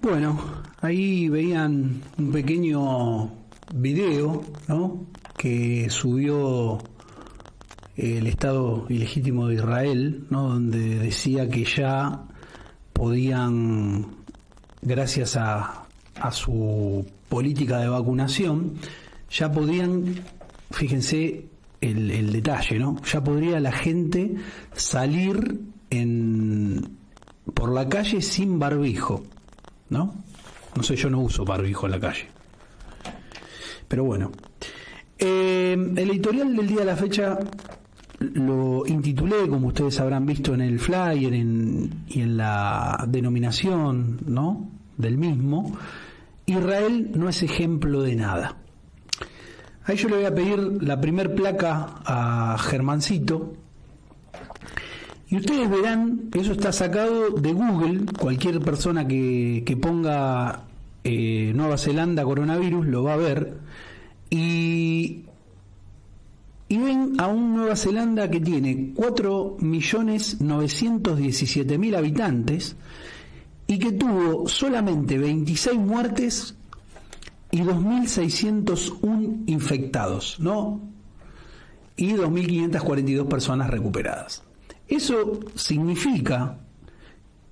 Bueno, ahí veían un pequeño video, ¿no?, que subió el Estado ilegítimo de Israel, ¿no?, donde decía que ya podían, gracias a su política de vacunación, ya podían, fíjense el detalle, ¿no?, ya podría la gente salir por la calle sin barbijo, ¿no? No sé, yo no uso barbijo en la calle. Pero bueno, el editorial del día de la fecha lo intitulé, como ustedes habrán visto en el flyer y en la denominación, ¿no?, del mismo: Israel no es ejemplo de nada. Ahí yo le voy a pedir la primer placa a Germancito. Y ustedes verán, eso está sacado de Google. Cualquier persona que ponga Nueva Zelanda coronavirus lo va a ver. Y ven a un Nueva Zelanda que tiene 4.917.000 habitantes y que tuvo solamente 26 muertes y 2.601 infectados, ¿no? Y 2.542 personas recuperadas. Eso significa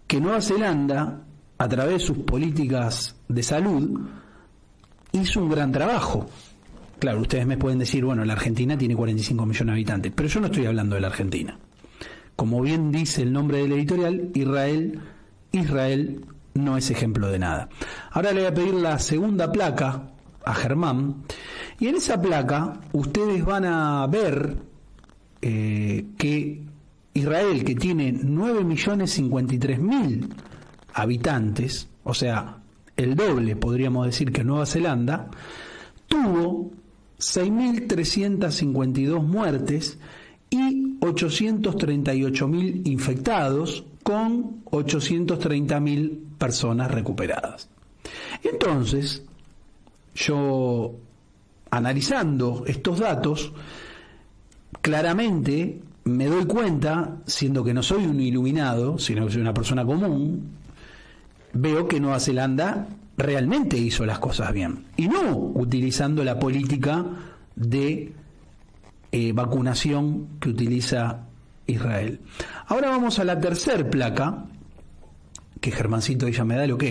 que Nueva Zelanda, a través de sus políticas de salud, hizo un gran trabajo. Claro, ustedes me pueden decir, bueno, la Argentina tiene 45 millones de habitantes, pero yo no estoy hablando de la Argentina. Como bien dice el nombre del editorial, Israel no es ejemplo de nada. Ahora le voy a pedir la segunda placa a Germán, y en esa placa ustedes van a ver que Israel, que tiene 9.053.000 habitantes, o sea, el doble podríamos decir que Nueva Zelanda, tuvo 6.352 muertes y 838.000 infectados, con 830.000 personas recuperadas. Entonces, yo, analizando estos datos, claramente me doy cuenta, siendo que no soy un iluminado, sino que soy una persona común, veo que Nueva Zelanda realmente hizo las cosas bien, y no utilizando la política de vacunación que utiliza Israel. Ahora vamos a la tercer placa, que Germancito ella me da el ok,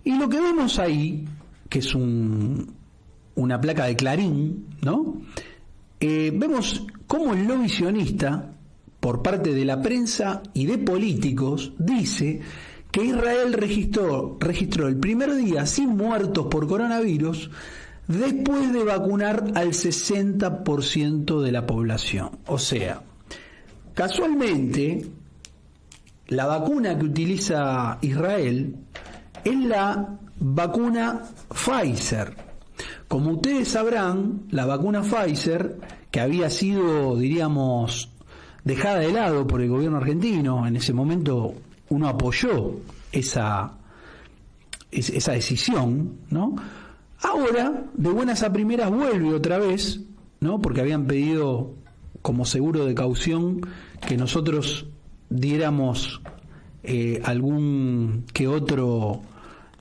y lo que vemos ahí, que es una placa de Clarín, ¿no? Vemos cómo el lobby sionista, por parte de la prensa y de políticos, dice que Israel registró el primer día sin muertos por coronavirus después de vacunar al 60% de la población. O sea, casualmente, la vacuna que utiliza Israel es la vacuna Pfizer. Como ustedes sabrán, la vacuna Pfizer, que había sido, diríamos, dejada de lado por el gobierno argentino, en ese momento uno apoyó esa decisión, ¿no? Ahora, de buenas a primeras, vuelve otra vez, ¿no?, porque habían pedido como seguro de caución que nosotros diéramos algún que otro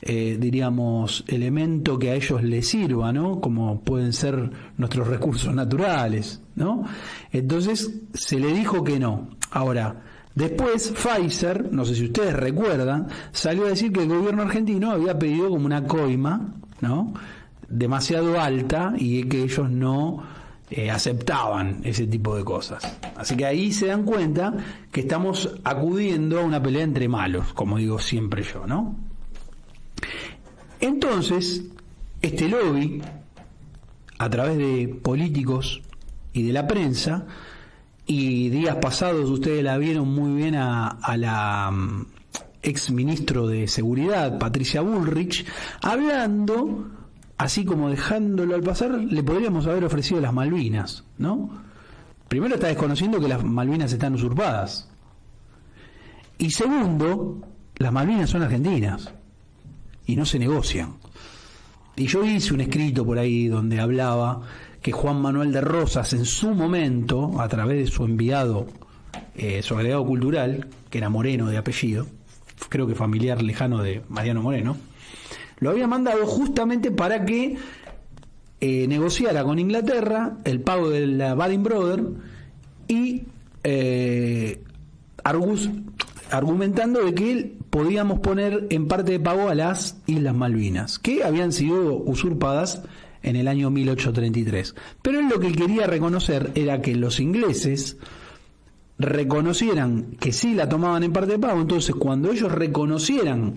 diríamos elemento que a ellos les sirva, ¿no?, como pueden ser nuestros recursos naturales, ¿no? Entonces se le dijo que no. Ahora, después Pfizer, no sé si ustedes recuerdan, salió a decir que el gobierno argentino había pedido como una coima, ¿no?, demasiado alta, y que ellos no aceptaban ese tipo de cosas. Así que ahí se dan cuenta que estamos acudiendo a una pelea entre malos, como digo siempre yo, ¿no? Entonces, este lobby, a través de políticos y de la prensa, y días pasados ustedes la vieron muy bien a la ex ministro de Seguridad, Patricia Bullrich, hablando, así como dejándolo al pasar, le podríamos haber ofrecido las Malvinas, ¿no? Primero, está desconociendo que las Malvinas están usurpadas. Y segundo, las Malvinas son argentinas y no se negocian. Y yo hice un escrito por ahí donde hablaba que Juan Manuel de Rosas, en su momento, a través de su enviado, su agregado cultural, que era Moreno de apellido, creo que familiar lejano de Mariano Moreno, lo había mandado justamente para que negociara con Inglaterra el pago de la Baring Brothers y argumentando de que podíamos poner en parte de pago a las Islas Malvinas, que habían sido usurpadas en el año 1833. Pero él lo que quería reconocer era que los ingleses reconocieran que sí la tomaban en parte de pago. Entonces, cuando ellos reconocieran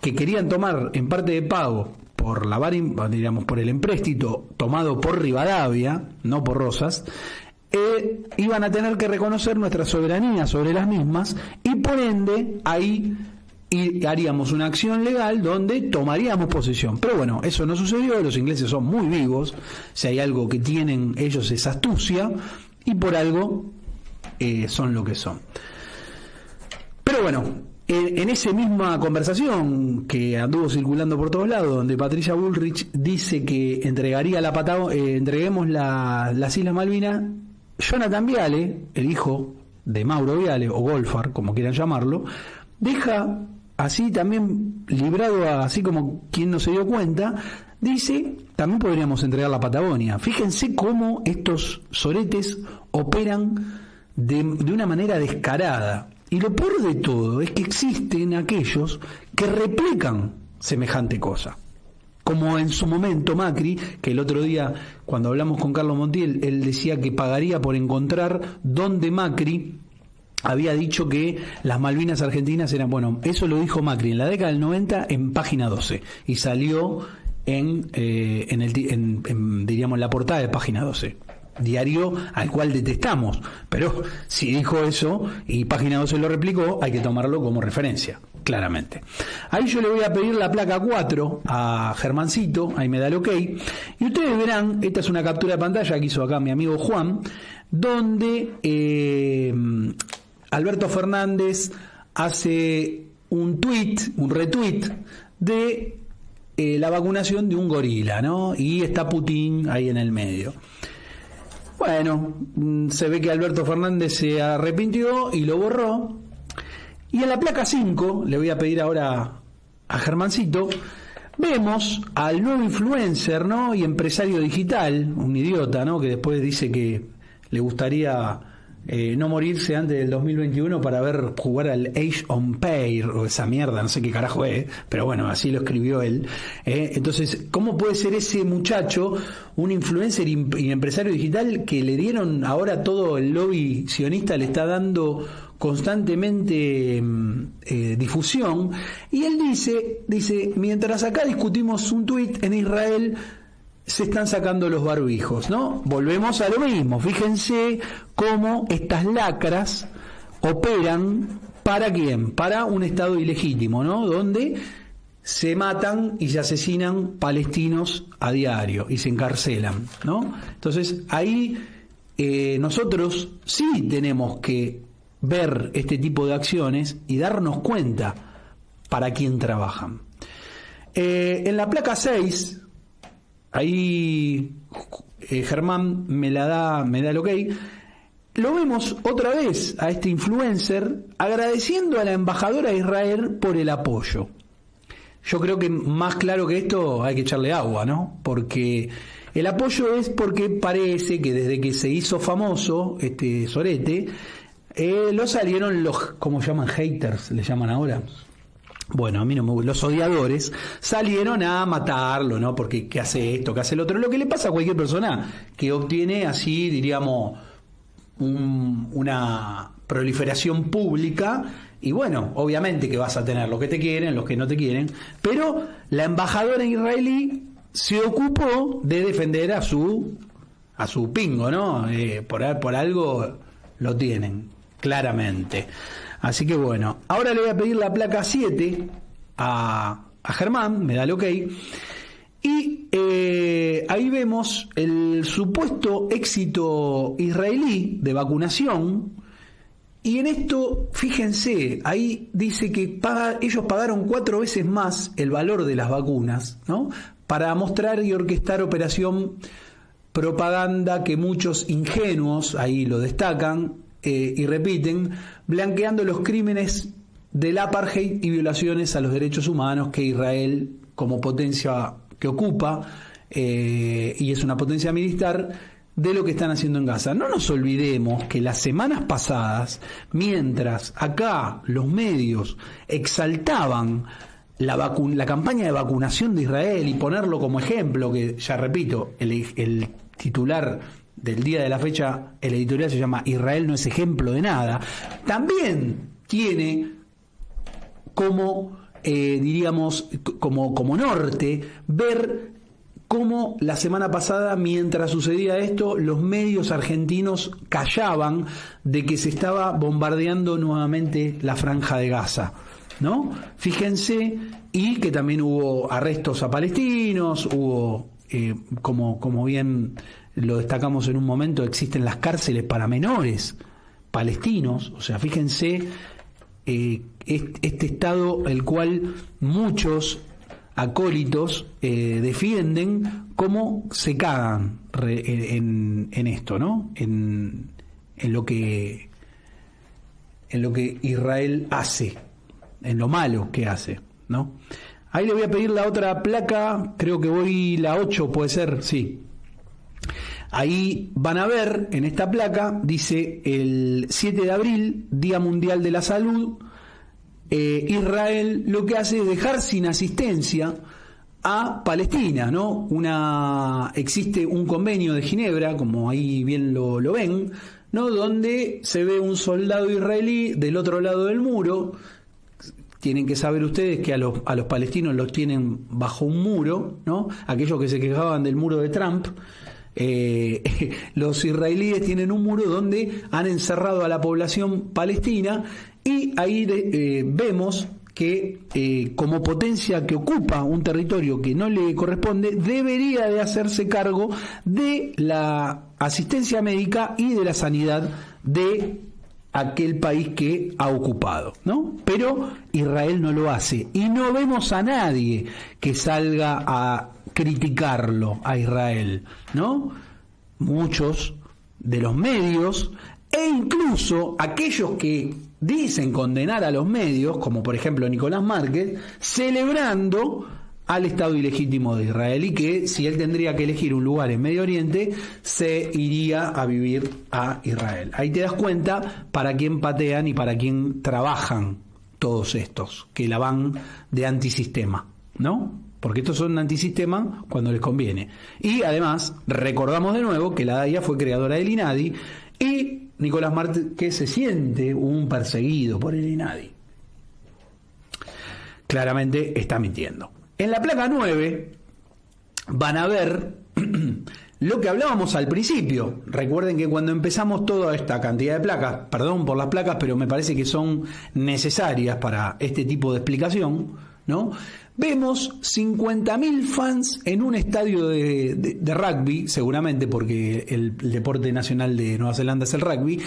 que querían tomar en parte de pago por la Baring, digamos, por el empréstito tomado por Rivadavia, no por Rosas, iban a tener que reconocer nuestra soberanía sobre las mismas, y por ende ahí haríamos una acción legal donde tomaríamos posesión. Pero bueno, eso no sucedió. Los ingleses son muy vivos, si hay algo que tienen ellos es astucia, y por algo son lo que son. Pero bueno, en esa misma conversación que anduvo circulando por todos lados, donde Patricia Bullrich dice que entregaría entreguemos las Islas Malvinas, Jonathan Viale, el hijo de Mauro Viale, o Goldfarb, como quieran llamarlo, deja así también librado, así como quien no se dio cuenta, dice, también podríamos entregar la Patagonia. Fíjense cómo estos soretes operan de una manera descarada. Y lo peor de todo es que existen aquellos que replican semejante cosa. Como en su momento Macri, que el otro día, cuando hablamos con Carlos Montiel, él decía que pagaría por encontrar donde Macri había dicho que las Malvinas argentinas eran... Bueno, eso lo dijo Macri en la década del 90 en página 12, y salió diríamos, la portada de página 12. Diario al cual detestamos, pero si dijo eso y página 12 lo replicó, hay que tomarlo como referencia, claramente. Ahí yo le voy a pedir la placa 4 a Germancito, ahí me da el ok, y ustedes verán, esta es una captura de pantalla que hizo acá mi amigo Juan, donde Alberto Fernández hace un retweet de la vacunación de un gorila, ¿no? Y está Putin ahí en el medio. Bueno, se ve que Alberto Fernández se arrepintió y lo borró. Y en la placa 5, le voy a pedir ahora a Germancito, vemos al nuevo influencer, ¿no? Y empresario digital, un idiota, ¿no? Que después dice que le gustaría no morirse antes del 2021 para ver jugar al Age of Empires o esa mierda, no sé qué carajo es, pero bueno, así lo escribió él. Entonces, ¿cómo puede ser ese muchacho un influencer y empresario digital que le dieron ahora todo el lobby sionista, le está dando constantemente difusión? Y él dice, mientras acá discutimos un tuit, en Israel se están sacando los barbijos, ¿no? Volvemos a lo mismo. Fíjense cómo estas lacras operan, ¿para quién? Para un Estado ilegítimo, ¿no? Donde se matan y se asesinan palestinos a diario y se encarcelan, ¿no? Entonces ahí nosotros sí tenemos que ver este tipo de acciones y darnos cuenta para quién trabajan. En la placa 6, ahí Germán me da el ok. Lo vemos otra vez a este influencer agradeciendo a la embajadora de Israel por el apoyo. Yo creo que más claro que esto hay que echarle agua, ¿no? Porque el apoyo es porque parece que desde que se hizo famoso este sorete, lo salieron los, ¿cómo llaman? Haters, le llaman ahora. Bueno, a mí no me... Los odiadores salieron a matarlo, ¿no? Porque ¿qué hace esto? ¿Qué hace el otro? Lo que le pasa a cualquier persona que obtiene así, diríamos, una proliferación pública. Y bueno, obviamente que vas a tener los que te quieren, los que no te quieren. Pero la embajadora israelí se ocupó de defender a su pingo, ¿no? Por algo lo tienen, claramente. Así que bueno, ahora le voy a pedir la placa 7 a Germán, me da el ok, y ahí vemos el supuesto éxito israelí de vacunación, y en esto, fíjense, ahí dice que ellos pagaron 4 veces más el valor de las vacunas, ¿no? Para mostrar y orquestar operación propaganda que muchos ingenuos, ahí lo destacan, y repiten, blanqueando los crímenes del apartheid y violaciones a los derechos humanos que Israel, como potencia que ocupa, y es una potencia militar, de lo que están haciendo en Gaza. No nos olvidemos que las semanas pasadas, mientras acá los medios exaltaban la campaña de vacunación de Israel y ponerlo como ejemplo, que ya repito, el titular del día de la fecha, el editorial se llama Israel no es ejemplo de nada, también tiene como, diríamos, como norte, ver cómo la semana pasada, mientras sucedía esto, los medios argentinos callaban de que se estaba bombardeando nuevamente la Franja de Gaza, ¿no? Fíjense, y que también hubo arrestos a palestinos, hubo, como bien lo destacamos en un momento, existen las cárceles para menores palestinos, o sea, fíjense este estado el cual muchos acólitos defienden, cómo se cagan en esto, ¿no? En lo que Israel hace, en lo malo que hace, ¿no? Ahí le voy a pedir la otra placa, creo que voy la 8, puede ser, sí. Ahí van a ver, en esta placa, dice el 7 de abril, Día Mundial de la Salud. Israel lo que hace es dejar sin asistencia a Palestina, ¿no? Existe un convenio de Ginebra, como ahí bien lo ven, ¿no? Donde se ve un soldado israelí del otro lado del muro. Tienen que saber ustedes que a los palestinos los tienen bajo un muro, ¿no? Aquellos que se quejaban del muro de Trump. Los israelíes tienen un muro donde han encerrado a la población palestina, y ahí vemos que como potencia que ocupa un territorio que no le corresponde, debería de hacerse cargo de la asistencia médica y de la sanidad de aquel país que ha ocupado, ¿no? Pero Israel no lo hace, y no vemos a nadie que salga a criticarlo a Israel, ¿no? Muchos de los medios, e incluso aquellos que dicen condenar a los medios, como por ejemplo Nicolás Márquez, celebrando al Estado ilegítimo de Israel, y que si él tendría que elegir un lugar en Medio Oriente, se iría a vivir a Israel. Ahí te das cuenta para quién patean y para quién trabajan todos estos, que la van de antisistema, ¿no? Porque estos son antisistema cuando les conviene. Y además, recordamos de nuevo que la DAIA fue creadora del INADI, y Nicolás Márquez se siente un perseguido por el INADI. Claramente está mintiendo. En la placa 9 van a ver lo que hablábamos al principio. Recuerden que cuando empezamos toda esta cantidad de placas, perdón por las placas, pero me parece que son necesarias para este tipo de explicación, ¿no? Vemos 50.000 fans en un estadio de rugby, seguramente porque el deporte nacional de Nueva Zelanda es el rugby.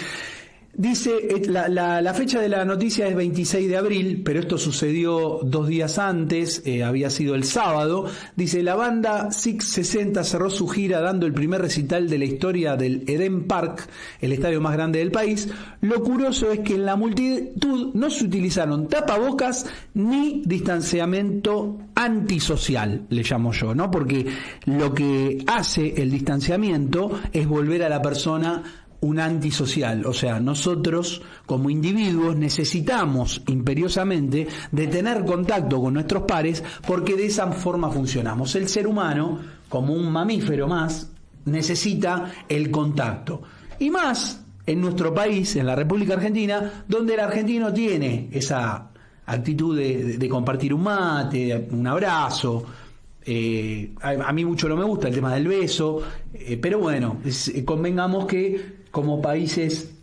Dice, la fecha de la noticia es 26 de abril, pero esto sucedió 2 días antes, había sido el sábado. Dice, la banda 660 cerró su gira dando el primer recital de la historia del Eden Park, el estadio más grande del país. Lo curioso es que en la multitud no se utilizaron tapabocas ni distanciamiento antisocial, le llamo yo, ¿no? Porque lo que hace el distanciamiento es volver a la persona un antisocial, o sea, nosotros como individuos necesitamos imperiosamente de tener contacto con nuestros pares, porque de esa forma funcionamos. El ser humano, como un mamífero más, necesita el contacto, y más en nuestro país, en la República Argentina, donde el argentino tiene esa actitud de compartir un mate, un abrazo. A mí mucho no me gusta el tema del beso, pero bueno, convengamos que como países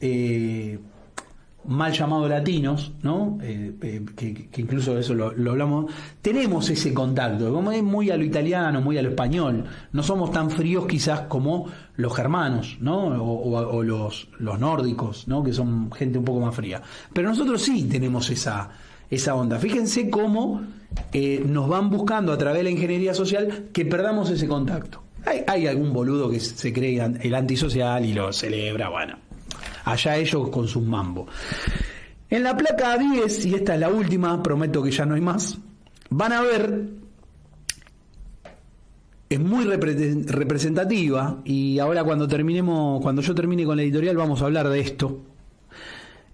mal llamados latinos, ¿no? Que incluso eso lo hablamos, tenemos ese contacto, como es muy a lo italiano, muy a lo español, no somos tan fríos quizás como los germanos, ¿no? O los nórdicos, ¿no? Que son gente un poco más fría, pero nosotros sí tenemos esa onda. Fíjense cómo nos van buscando a través de la ingeniería social que perdamos ese contacto. Hay algún boludo que se cree el antisocial y lo celebra, bueno, allá ellos con sus mambo. En la placa 10, y esta es la última, prometo que ya no hay más, van a ver, es muy representativa, y ahora cuando yo termine con la editorial vamos a hablar de esto,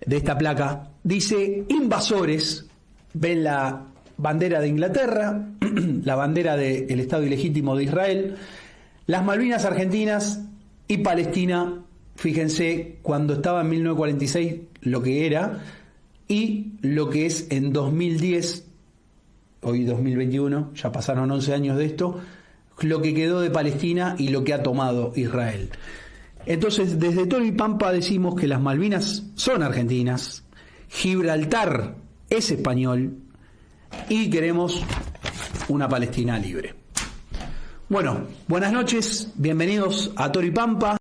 de esta placa. Dice invasores, ven la bandera de Inglaterra, la bandera del Estado ilegítimo de Israel, las Malvinas argentinas y Palestina. Fíjense cuando estaba en 1946 lo que era y lo que es en 2010, hoy 2021, ya pasaron 11 años de esto, lo que quedó de Palestina y lo que ha tomado Israel. Entonces, desde Toro y Pampa decimos que las Malvinas son argentinas, Gibraltar es español y queremos una Palestina libre. Bueno, buenas noches, bienvenidos a Toro y Pampa.